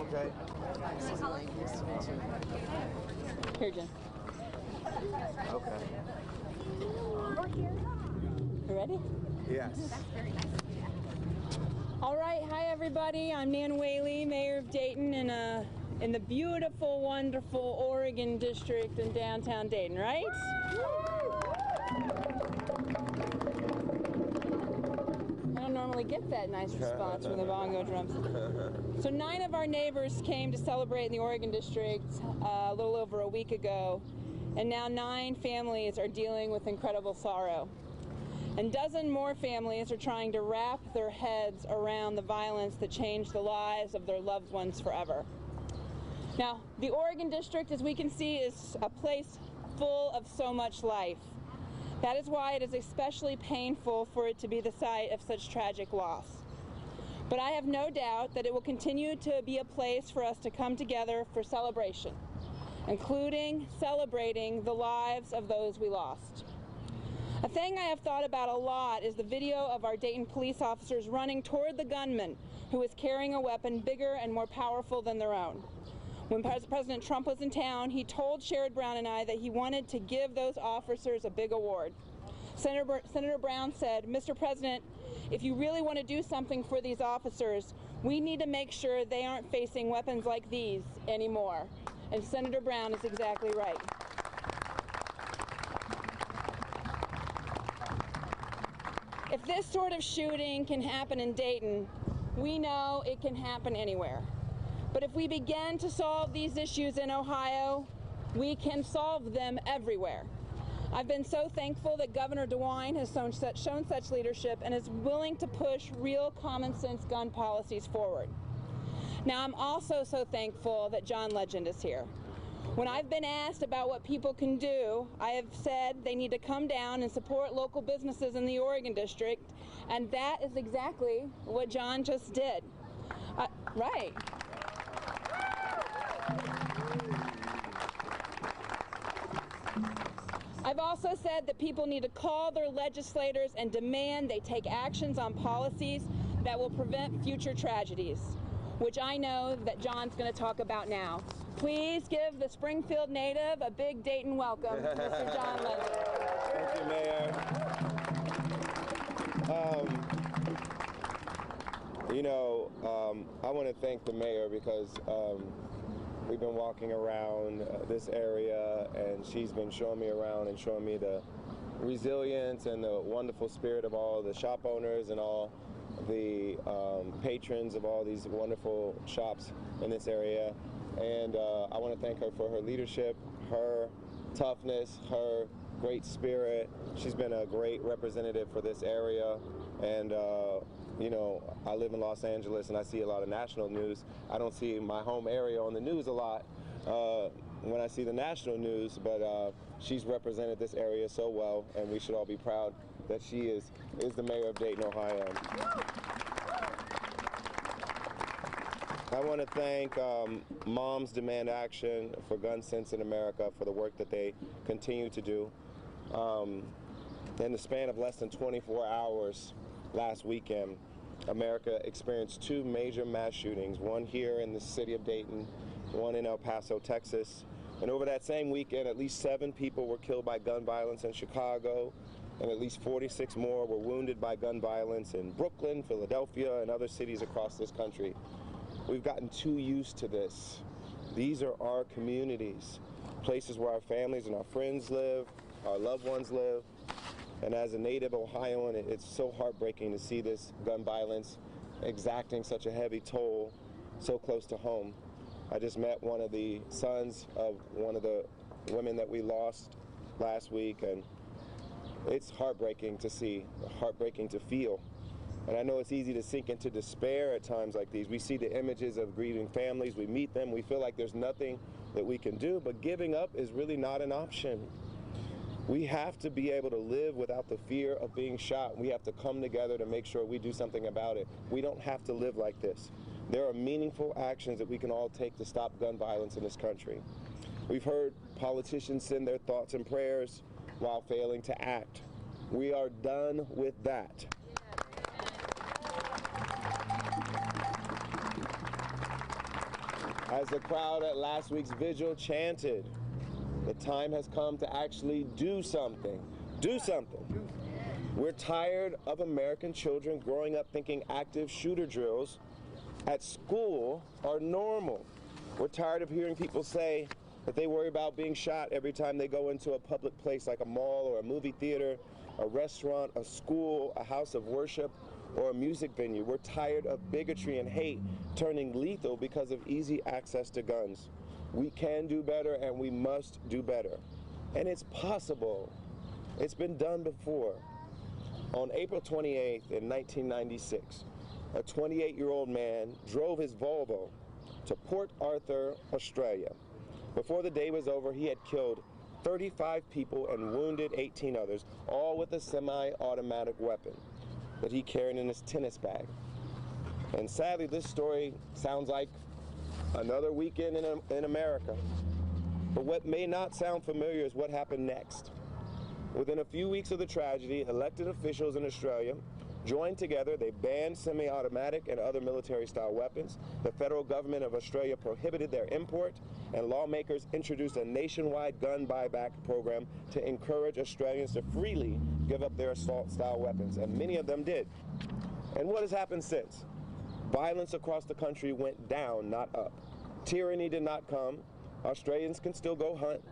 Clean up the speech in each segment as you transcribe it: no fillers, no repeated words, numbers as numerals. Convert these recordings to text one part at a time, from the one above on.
Okay. Nice to meet you. Here, Jen. Okay. You ready? Yes. That's very nice. All right. Hi, everybody. I'm Nan Whaley, Mayor of Dayton, in the beautiful, wonderful Oregon District in downtown Dayton, right? I don't normally get that nice response from the bongo drums. So 9 of our neighbors came to celebrate in the Oregon District a little over a week ago, and now 9 families are dealing with incredible sorrow. And a dozen more families are trying to wrap their heads around the violence that changed the lives of their loved ones forever. Now, the Oregon District, as we can see, is a place full of so much life. That is why it is especially painful for it to be the site of such tragic loss. But I have no doubt that it will continue to be a place for us to come together for celebration, including celebrating the lives of those we lost. A thing I have thought about a lot is the video of our Dayton police officers running toward the gunman who was carrying a weapon bigger and more powerful than their own. When President Trump was in town, he told Sherrod Brown and I that he wanted to give those officers a big award. Senator Brown said, "Mr. President, if you really want to do something for these officers, we need to make sure they aren't facing weapons like these anymore." And Senator Brown is exactly right. If this sort of shooting can happen in Dayton, we know it can happen anywhere. But if we begin to solve these issues in Ohio, we can solve them everywhere. I've been so thankful that Governor DeWine has shown such leadership and is willing to push real common sense gun policies forward. Now, I'm also so thankful that John Legend is here. When I've been asked about what people can do, I have said they need to come down and support local businesses in the Oregon District, and that is exactly what John just did. Right. I've also said that people need to call their legislators and demand they take actions on policies that will prevent future tragedies, which I know that John's going to talk about now. Please give the Springfield native a big Dayton welcome, Mr. John Legend. Thank you, Mayor. I want to thank the mayor because we've been walking around this area, and she's been showing me around and showing me the resilience and the wonderful spirit of all the shop owners and all the patrons of all these wonderful shops in this area. And I want to thank her for her leadership, her toughness, her great spirit. She's been a great representative for this area. And I live in Los Angeles and I see a lot of national news. I don't see my home area on the news a lot when I see the national news, but she's represented this area so well, and we should all be proud that she is the mayor of Dayton, Ohio. I want to thank Moms Demand Action for Gun Sense in America for the work that they continue to do. In the span of less than 24 hours last weekend, America experienced 2 major mass shootings, one here in the city of Dayton, one in El Paso, Texas. And over that same weekend, at least 7 people were killed by gun violence in Chicago, and at least 46 more were wounded by gun violence in Brooklyn, Philadelphia, and other cities across this country. We've gotten too used to this. These are our communities, places where our families and our friends live, our loved ones live. And as a native Ohioan, it's so heartbreaking to see this gun violence exacting such a heavy toll so close to home. I just met one of the sons of one of the women that we lost last week, and it's heartbreaking to see, heartbreaking to feel. And I know it's easy to sink into despair at times like these. We see the images of grieving families, we meet them, we feel like there's nothing that we can do, but giving up is really not an option. We have to be able to live without the fear of being shot. We have to come together to make sure we do something about it. We don't have to live like this. There are meaningful actions that we can all take to stop gun violence in this country. We've heard politicians send their thoughts and prayers while failing to act. We are done with that. As the crowd at last week's vigil chanted, the time has come to actually do something. Do something. We're tired of American children growing up thinking active shooter drills at school are normal. We're tired of hearing people say that they worry about being shot every time they go into a public place like a mall or a movie theater, a restaurant, a school, a house of worship, or a music venue. We're tired of bigotry and hate turning lethal because of easy access to guns. We can do better, and we must do better. And it's possible. It's been done before. On April 28th in 1996, a 28-year-old man drove his Volvo to Port Arthur, Australia. Before the day was over, he had killed 35 people and wounded 18 others, all with a semi-automatic weapon that he carried in his tennis bag. And sadly, this story sounds like another weekend in America. But what may not sound familiar is what happened next. Within a few weeks of the tragedy, elected officials in Australia joined together. They banned semi-automatic and other military-style weapons. The federal government of Australia prohibited their import, and lawmakers introduced a nationwide gun buyback program to encourage Australians to freely give up their assault-style weapons, and many of them did. And what has happened since? Violence across the country went down, not up. Tyranny did not come. Australians can still go hunt.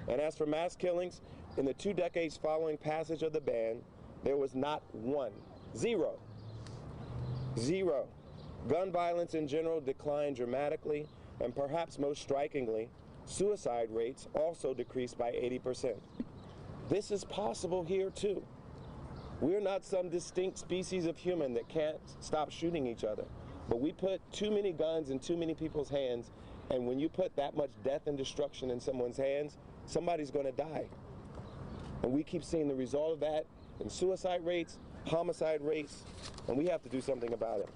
And as for mass killings, in the 2 decades following passage of the ban, there was not one. Zero. Gun violence in general declined dramatically, and perhaps most strikingly, suicide rates also decreased by 80%. This is possible here too. We're not some distinct species of human that can't stop shooting each other, but we put too many guns in too many people's hands, and when you put that much death and destruction in someone's hands, somebody's going to die. And we keep seeing the result of that in suicide rates, homicide rates, and we have to do something about it.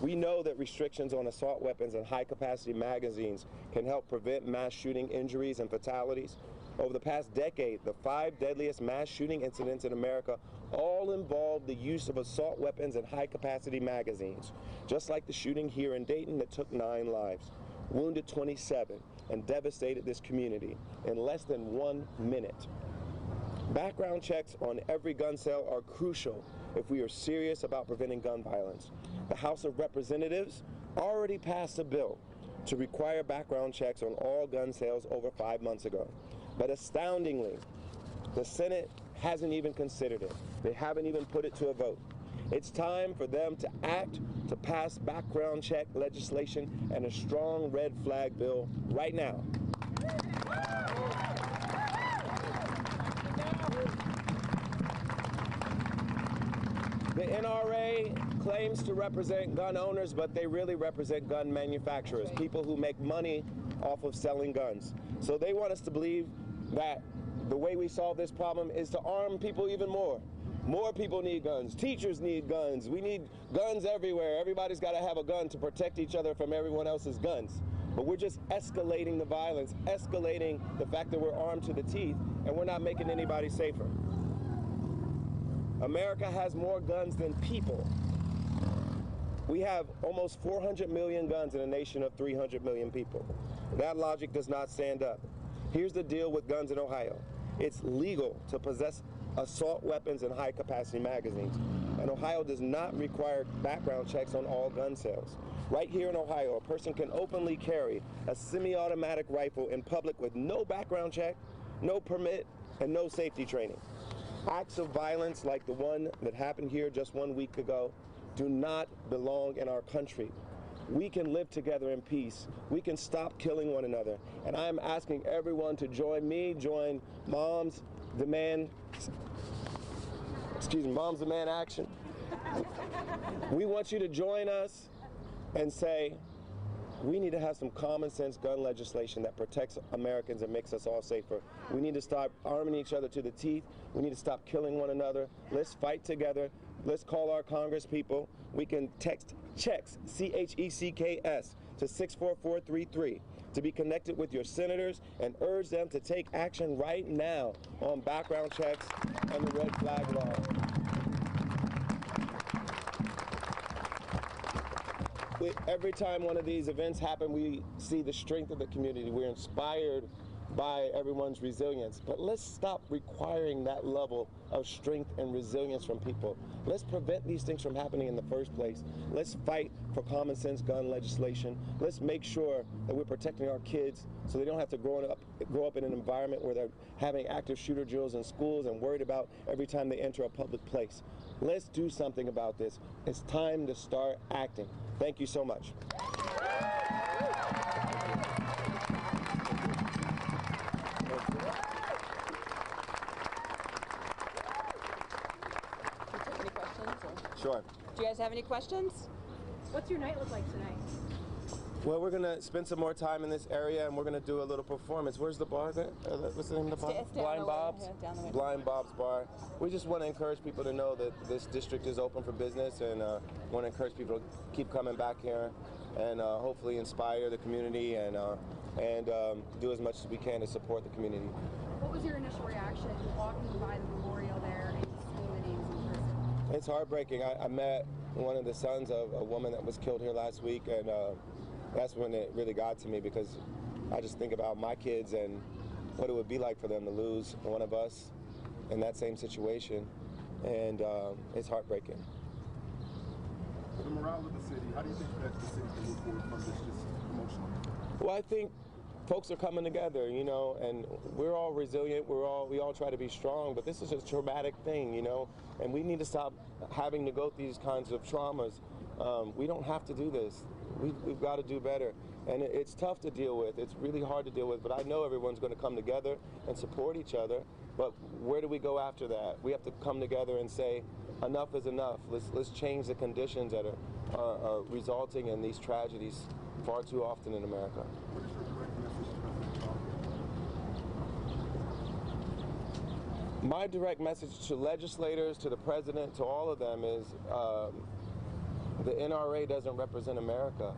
We know that restrictions on assault weapons and high-capacity magazines can help prevent mass shooting injuries and fatalities. Over the past decade, the 5 deadliest mass shooting incidents in America all involved the use of assault weapons and high-capacity magazines, just like the shooting here in Dayton that took 9 lives, wounded 27, and devastated this community in less than 1 minute. Background checks on every gun sale are crucial if we are serious about preventing gun violence. The House of Representatives already passed a bill to require background checks on all gun sales over 5 months ago. But astoundingly, the Senate hasn't even considered it. They haven't even put it to a vote. It's time for them to act to pass background check legislation and a strong red flag bill right now. The NRA claims to represent gun owners, but they really represent gun manufacturers, people who make money off of selling guns. So they want us to believe that the way we solve this problem is to arm people even more. More people need guns. Teachers need guns. We need guns everywhere. Everybody's got to have a gun to protect each other from everyone else's guns. But we're just escalating the violence, escalating the fact that we're armed to the teeth, and we're not making anybody safer. America has more guns than people. We have almost 400 million guns in a nation of 300 million people. That logic does not stand up. Here's the deal with guns in Ohio. It's legal to possess assault weapons and high-capacity magazines, and Ohio does not require background checks on all gun sales. Right here in Ohio, a person can openly carry a semi-automatic rifle in public with no background check, no permit, and no safety training. Acts of violence like the one that happened here just 1 week ago do not belong in our country. We can live together in peace. We can stop killing one another. And I'm asking everyone to join me, join Moms Demand Action. We want you to join us and say, we need to have some common sense gun legislation that protects Americans and makes us all safer. We need to stop arming each other to the teeth. We need to stop killing one another. Let's fight together. Let's call our Congress people. We can text CHECKS, C-H-E-C-K-S, to 64433 to be connected with your senators and urge them to take action right now on background checks and the red flag law. every time one of these events happen, we see the strength of the community. We're inspired by everyone's resilience. But let's stop requiring that level of strength and resilience from people. Let's prevent these things from happening in the first place. Let's fight for common sense gun legislation. Let's make sure that we're protecting our kids so they don't have to grow up in an environment where they're having active shooter drills in schools and worried about every time they enter a public place. Let's do something about this. It's time to start acting. Thank you so much. Any questions? Sure. Do you guys have any questions? What's your night look like tonight? Well, we're going to spend some more time in this area, and we're going to do a little performance. Where's the bar there? What's the name of the bar? It's down Blind the way. Bob's? Yeah, down the way. Blind Bob's Bar. We just want to encourage people to know that this district is open for business, and want to encourage people to keep coming back here and hopefully inspire the community and do as much as we can to support the community. What was your initial reaction walking by the memorial there and seeing the names in person? It's heartbreaking. I met one of the sons of a woman that was killed here last week, and that's when it really got to me, because I just think about my kids and what it would be like for them to lose one of us in that same situation, and it's heartbreaking. The morale of the city, how do you think that the city can move forward from this just emotionally? Well, I think folks are coming together, you know, and we're all resilient. We all try to be strong, but this is a traumatic thing, you know, and we need to stop having to go through these kinds of traumas. We don't have to do this. We've got to do better, and it's tough to deal with. It's really hard to deal with, but I know everyone's going to come together and support each other. But where do we go after that? We have to come together and say, enough is enough. Let's change the conditions that are resulting in these tragedies far too often in America. What is your direct message to President Trump? My direct message to legislators, to the president, to all of them is the NRA doesn't represent America.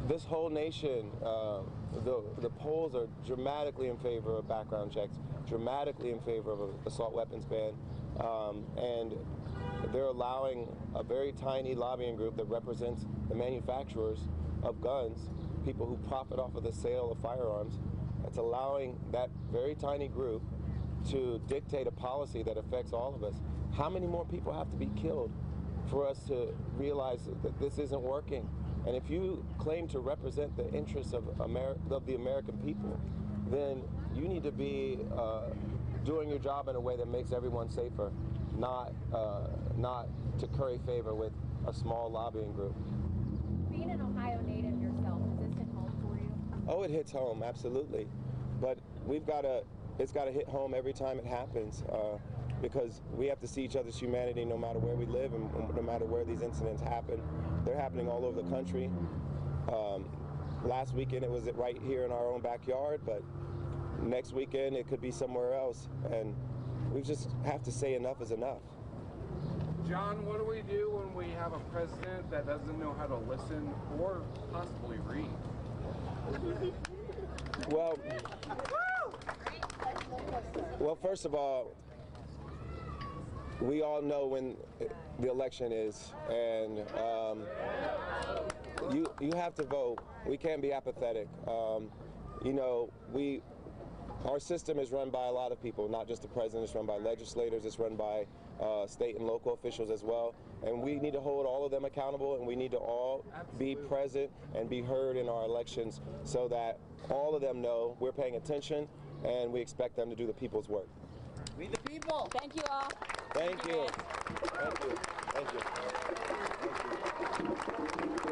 This whole nation, the polls are dramatically in favor of background checks, dramatically in favor of an assault weapons ban, and they're allowing a very tiny lobbying group that represents the manufacturers of guns, people who profit off of the sale of firearms. It's allowing that very tiny group to dictate a policy that affects all of us. How many more people have to be killed for us to realize that this isn't working? And if you claim to represent the interests of the American people, then you need to be doing your job in a way that makes everyone safer, not to curry favor with a small lobbying group. Being an Ohio native yourself, does this hit home for you? Oh, it hits home, absolutely. But it's got to hit home every time it happens, because we have to see each other's humanity no matter where we live and no matter where these incidents happen. They're happening all over the country. Last weekend it was right here in our own backyard, but next weekend it could be somewhere else. And we just have to say enough is enough. John, what do we do when we have a president that doesn't know how to listen or possibly read? Well, first of all, we all know when the election is, and you have to vote. We can't be apathetic. You know, our system is run by a lot of people, not just the president. It's run by legislators. It's run by state and local officials as well. And we need to hold all of them accountable, and we need to all be present and be heard in our elections so that all of them know we're paying attention and we expect them to do the people's work. We the people. Thank you all. Thank you. Thank you. Thank you. Thank you.